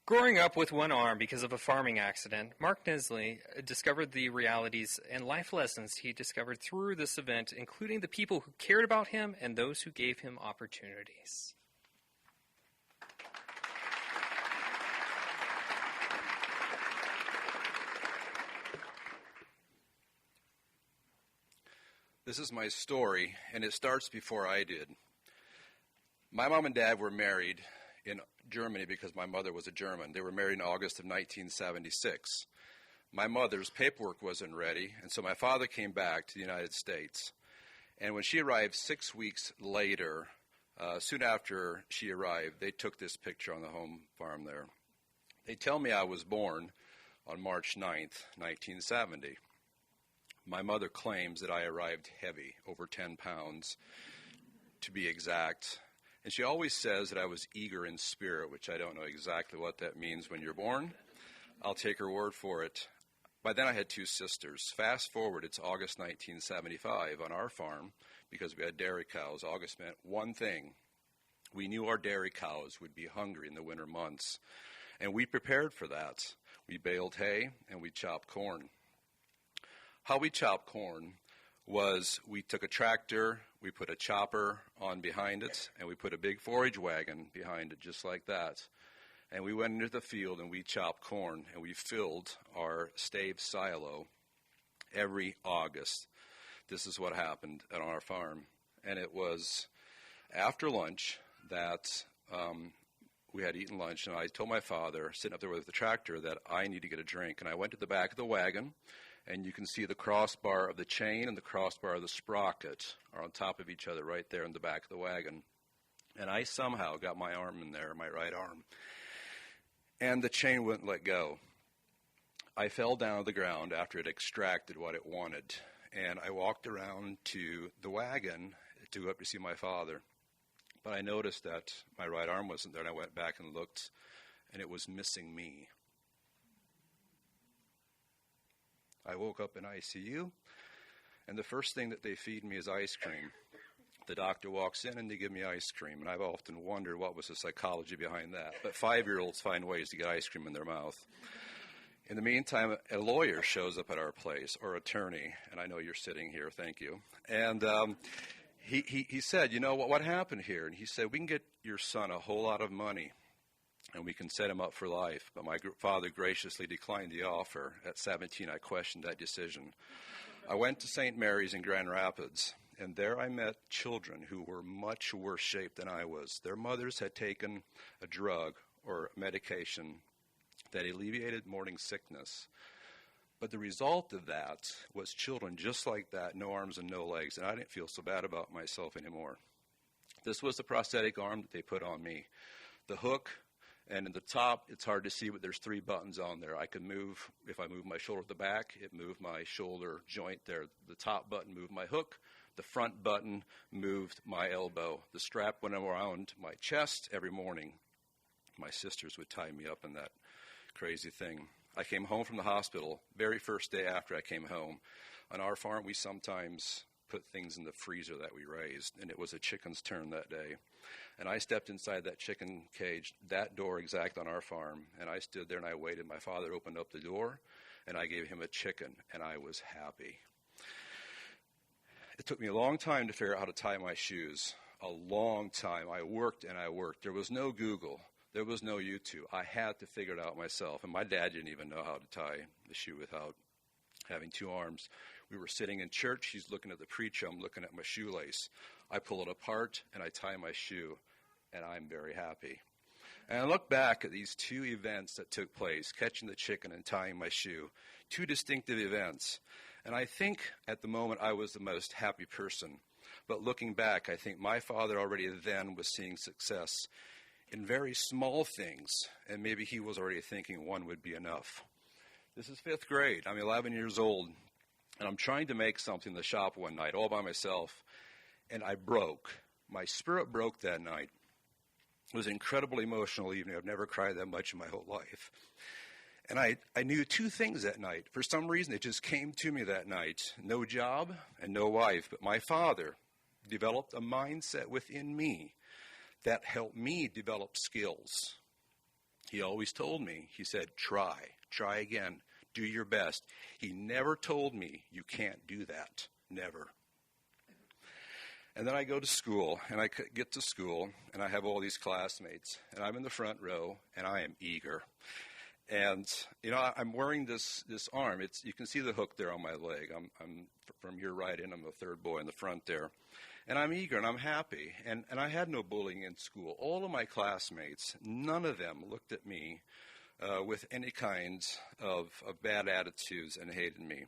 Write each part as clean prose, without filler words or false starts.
Growing up with one arm because of a farming accident, Mark Nissley discovered the realities and life lessons he discovered through this event, including the people who cared about him and those who gave him opportunities. This is my story, and it starts before I did. My mom and dad were married in Germany because my mother was a German. They were married in August of 1976. My mother's paperwork wasn't ready, and so my father came back to the United States. And when she arrived 6 weeks later, soon after she arrived, they took this picture on the home farm there. They tell me I was born on March 9th, 1970. My mother claims that I arrived heavy, over 10 pounds, to be exact. And she always says that I was eager in spirit, which I don't know exactly what that means when you're born. I'll take her word for it. By then I had 2 sisters. Fast forward, it's August 1975 on our farm, because we had dairy cows. August meant one thing. We knew our dairy cows would be hungry in the winter months, and we prepared for that. We baled hay and we chopped corn. How we chopped corn was we took a tractor, we put a chopper on behind it, and we put a big forage wagon behind it, just like that. And we went into the field and we chopped corn, and we filled our stave silo every August. This is what happened on our farm. And it was after lunch that we had eaten lunch, and I told my father, sitting up there with the tractor, that I need to get a drink. And I went to the back of the wagon, and you can see the crossbar of the chain and the crossbar of the sprocket are on top of each other right there in the back of the wagon. And I somehow got my arm in there, my right arm, and the chain wouldn't let go. I fell down to the ground after it extracted what it wanted, and I walked around to the wagon to go up to see my father. But I noticed that my right arm wasn't there, and I went back and looked, and it was missing me. I woke up in ICU, and the first thing that they feed me is ice cream. The doctor walks in, and they give me ice cream, and I've often wondered what was the psychology behind that. But 5-year-olds find ways to get ice cream in their mouth. In the meantime, a lawyer shows up at our place, or attorney, and I know you're sitting here, thank you. And he said, you know, what happened here? And he said, we can get your son a whole lot of money, and we can set him up for life. But my father graciously declined the offer. At 17, I questioned that decision. I went to St. Mary's in Grand Rapids, and there I met children who were much worse shape than I was. Their mothers had taken a drug or medication that alleviated morning sickness. But the result of that was children just like that, no arms and no legs, and I didn't feel so bad about myself anymore. This was the prosthetic arm that they put on me. The hook, and in the top, it's hard to see, but there's 3 buttons on there. I could move, if I move my shoulder at the back, it moved my shoulder joint there. The top button moved my hook. The front button moved my elbow. The strap went around my chest every morning. My sisters would tie me up in that crazy thing. I came home from the hospital, very first day after I came home. On our farm, we sometimes put things in the freezer that we raised, and it was a chicken's turn that day. And I stepped inside that chicken cage, that door exact on our farm, and I stood there and I waited. My father opened up the door, and I gave him a chicken, and I was happy. It took me a long time to figure out how to tie my shoes, a long time. I worked and I worked. There was no Google. There was no YouTube. I had to figure it out myself, and my dad didn't even know how to tie the shoe without having 2 arms. We were sitting in church. He's looking at the preacher. I'm looking at my shoelace. I pull it apart, and I tie my shoe, and I'm very happy. And I look back at these 2 events that took place, catching the chicken and tying my shoe, 2 distinctive events. And I think at the moment I was the most happy person. But looking back, I think my father already then was seeing success in very small things, and maybe he was already thinking one would be enough. This is 5th grade. I'm 11 years old, and I'm trying to make something in the shop one night all by myself, and I broke. My spirit broke that night. It was an incredibly emotional evening. I've never cried that much in my whole life. And I knew 2 things that night. For some reason, it just came to me that night. No job and no wife, but my father developed a mindset within me that helped me develop skills. He always told me, he said, try again, do your best. He never told me, you can't do that, never. And then I go to school, and I get to school, and I have all these classmates, and I'm in the front row, and I am eager. And, you know, I'm wearing this arm. You can see the hook there on my leg. I'm from here right in. I'm the third boy in the front there. And I'm eager, and I'm happy. And I had no bullying in school. All of my classmates, none of them looked at me with any kind of bad attitudes and hated me.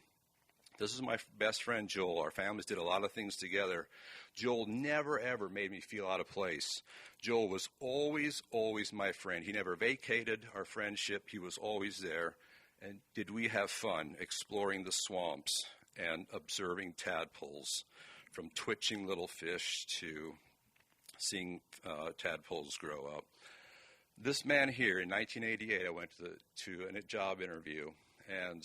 This is my best friend, Joel. Our families did a lot of things together. Joel never, ever made me feel out of place. Joel was always, always my friend. He never vacated our friendship. He was always there. And did we have fun exploring the swamps and observing tadpoles, from twitching little fish to seeing tadpoles grow up. This man here, in 1988, I went to a job interview, and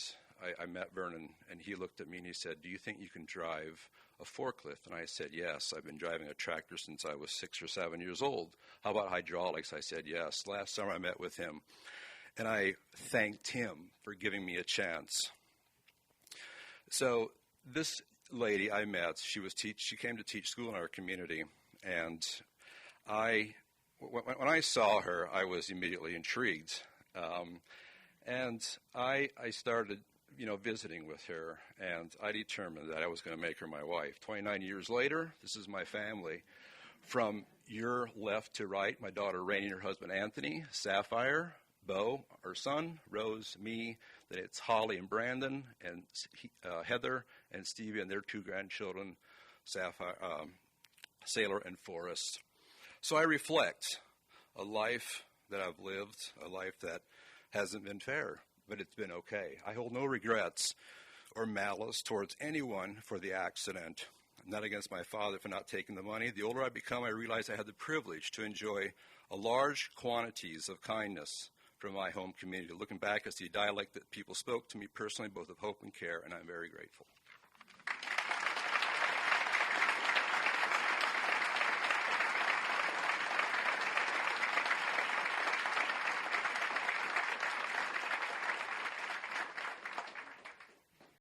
I met Vernon, and he looked at me and he said, do you think you can drive a forklift? And I said, yes. I've been driving a tractor since I was 6 or 7 years old. How about hydraulics? I said, yes. Last summer I met with him, and I thanked him for giving me a chance. So this lady I met, she came to teach school in our community, and when I saw her, I was immediately intrigued. And I started visiting with her, and I determined that I was going to make her my wife. 29 years later, this is my family. From your left to right, my daughter Rainey and her husband Anthony, Sapphire, Bo, our son, Rose, me, then it's Holly and Brandon, and Heather and Stevie and their 2 grandchildren, Sapphire, Sailor and Forrest. So I reflect a life that I've lived, a life that hasn't been fair, but it's been okay. I hold no regrets or malice towards anyone for the accident. I'm not against my father for not taking the money. The older I become, I realize I had the privilege to enjoy a large quantities of kindness from my home community. Looking back, I see a dialect that people spoke to me personally, both of hope and care, and I'm very grateful.